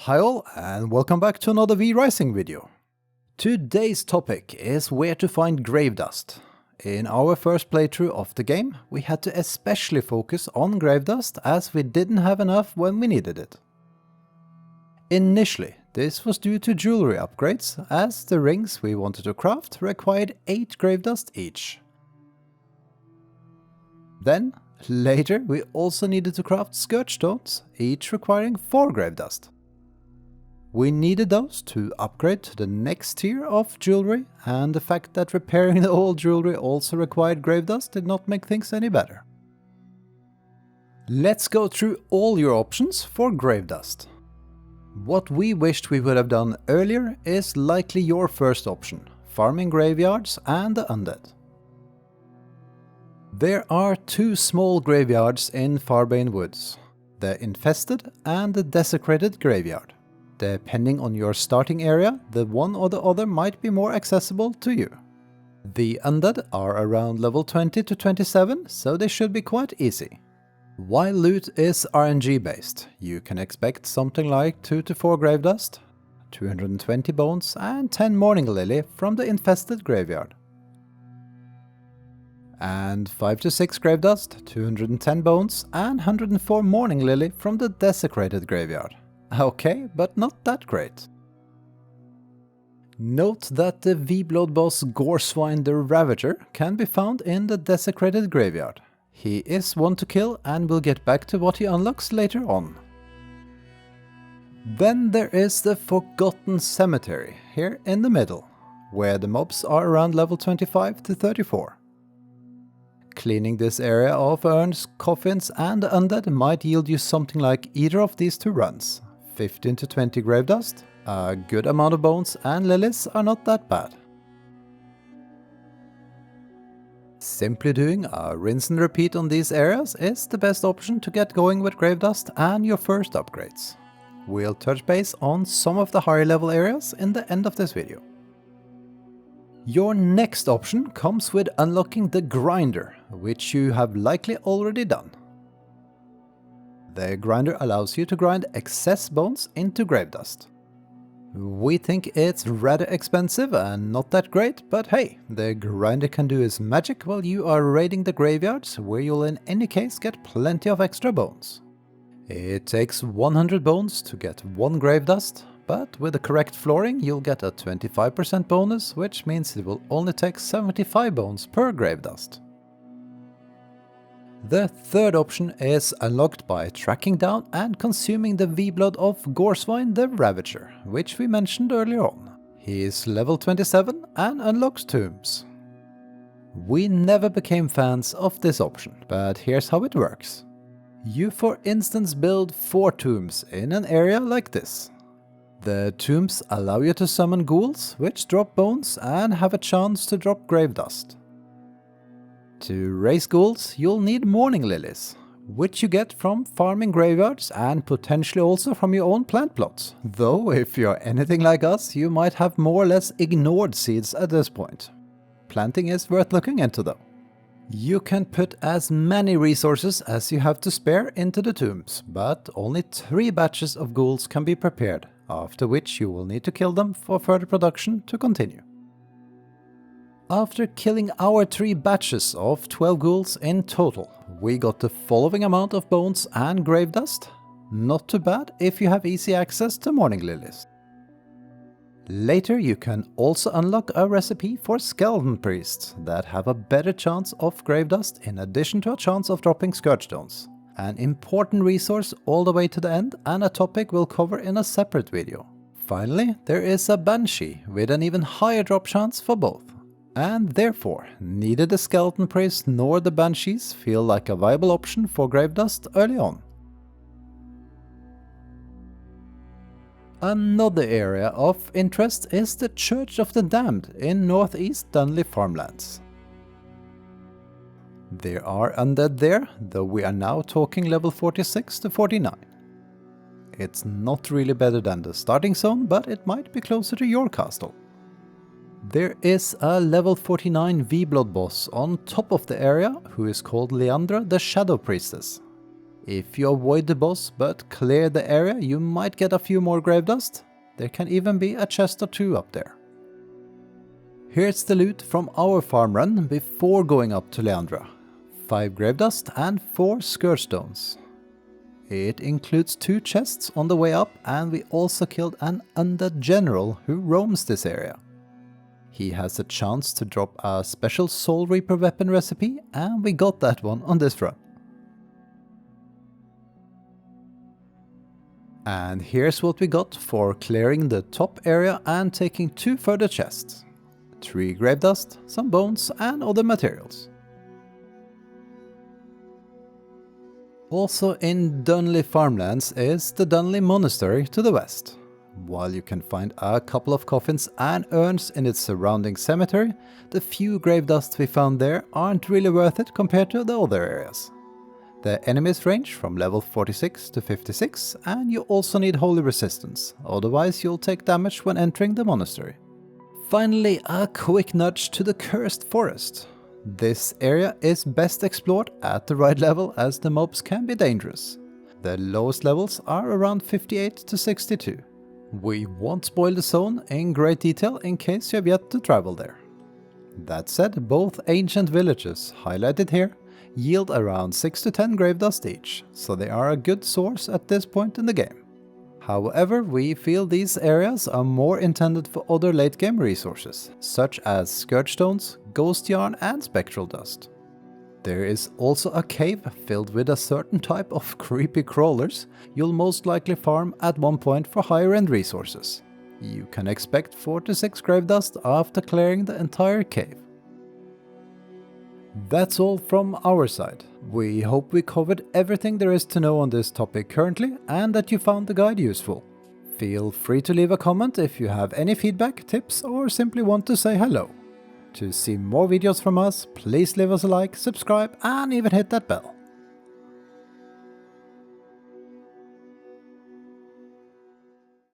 Hi all, and welcome back to another V-Rising video. Today's topic is where to find grave dust. In our first playthrough of the game, we had to especially focus on grave dust as we didn't have enough when we needed it. Initially, this was due to jewelry upgrades, as the rings we wanted to craft required 8 grave dust each. Then, later, we also needed to craft skirt stones, each requiring 4 grave dust. We needed those to upgrade to the next tier of jewelry, and the fact that repairing the old jewelry also required grave dust did not make things any better. Let's go through all your options for grave dust. What we wished we would have done earlier is likely your first option, farming graveyards and the undead. There are 2 small graveyards in Farbane Woods, the infested and the desecrated graveyard. Depending on your starting area, the one or the other might be more accessible to you. The undead are around level 20 to 27, so they should be quite easy. While loot is RNG based, you can expect something like 2 to 4 grave dust, 220 bones and 10 morning lily from the infested graveyard. And 5 to 6 grave dust, 210 bones and 104 morning lily from the desecrated graveyard. Okay, but not that great. Note that the V-Blood boss Goreswine the Ravager can be found in the desecrated graveyard. He is one to kill and we'll get back to what he unlocks later on. Then there is the Forgotten Cemetery, here in the middle, where the mobs are around level 25 to 34. Cleaning this area of urns, coffins and undead might yield you something like either of these 2 runs. 15 to 20 grave dust, a good amount of bones and lilies are not that bad. Simply doing a rinse and repeat on these areas is the best option to get going with grave dust and your first upgrades. We'll touch base on some of the higher level areas in the end of this video. Your next option comes with unlocking the grinder, which you have likely already done. The grinder allows you to grind excess bones into grave dust. We think it's rather expensive and not that great, but hey, the grinder can do its magic while you are raiding the graveyards, where you'll in any case get plenty of extra bones. It takes 100 bones to get 1 grave dust, but with the correct flooring you'll get a 25% bonus, which means it will only take 75 bones per grave dust. The third option is unlocked by tracking down and consuming the V-Blood of Goreswine the Ravager, which we mentioned earlier on. He is level 27 and unlocks tombs. We never became fans of this option, but here's how it works. You for instance build 4 tombs in an area like this. The tombs allow you to summon ghouls, which drop bones and have a chance to drop grave dust. To raise ghouls, you'll need morning lilies, which you get from farming graveyards and potentially also from your own plant plots. Though if you're anything like us, you might have more or less ignored seeds at this point. Planting is worth looking into though. You can put as many resources as you have to spare into the tombs, but only 3 batches of ghouls can be prepared, after which you will need to kill them for further production to continue. After killing our 3 batches of 12 ghouls in total, we got the following amount of bones and grave dust. Not too bad if you have easy access to morning lilies. Later you can also unlock a recipe for skeleton priests that have a better chance of grave dust in addition to a chance of dropping skirt stones. An important resource all the way to the end and a topic we'll cover in a separate video. Finally, there is a banshee with an even higher drop chance for both. And therefore, neither the skeleton priest nor the banshees feel like a viable option for grave dust early on. Another area of interest is the Church of the Damned in northeast Dunley Farmlands. There are undead there, though we are now talking level 46 to 49. It's not really better than the starting zone, but it might be closer to your castle. There is a level 49 V-Blood boss on top of the area who is called Leandra the Shadow Priestess. If you avoid the boss but clear the area, you might get a few more grave dust. There can even be a chest or two up there. Here's the loot from our farm run before going up to Leandra. 5 grave dust and 4 scourge stones. It includes 2 chests on the way up, and we also killed an undead general who roams this area. He has a chance to drop a special Soul Reaper weapon recipe, and we got that one on this run. And here's what we got for clearing the top area and taking 2 further chests. 3 grave dust, some bones and other materials. Also in Dunley Farmlands is the Dunley Monastery to the west. While you can find a couple of coffins and urns in its surrounding cemetery, the few grave dust we found there aren't really worth it compared to the other areas. The enemies range from level 46 to 56, and you also need holy resistance, otherwise you'll take damage when entering the monastery. Finally, a quick nudge to the Cursed Forest. This area is best explored at the right level, as the mobs can be dangerous. The lowest levels are around 58 to 62. We won't spoil the zone in great detail in case you have yet to travel there. That said, both ancient villages, highlighted here, yield around 6 to 10 grave dust each, so they are a good source at this point in the game. However, we feel these areas are more intended for other late game resources, such as scourge stones, ghost yarn and spectral dust. There is also a cave filled with a certain type of creepy crawlers you'll most likely farm at one point for higher end resources. You can expect 4 to 6 grave dust after clearing the entire cave. That's all from our side. We hope we covered everything there is to know on this topic currently, and that you found the guide useful. Feel free to leave a comment if you have any feedback, tips, or simply want to say hello. To see more videos from us, please leave us a like, subscribe, and even hit that bell.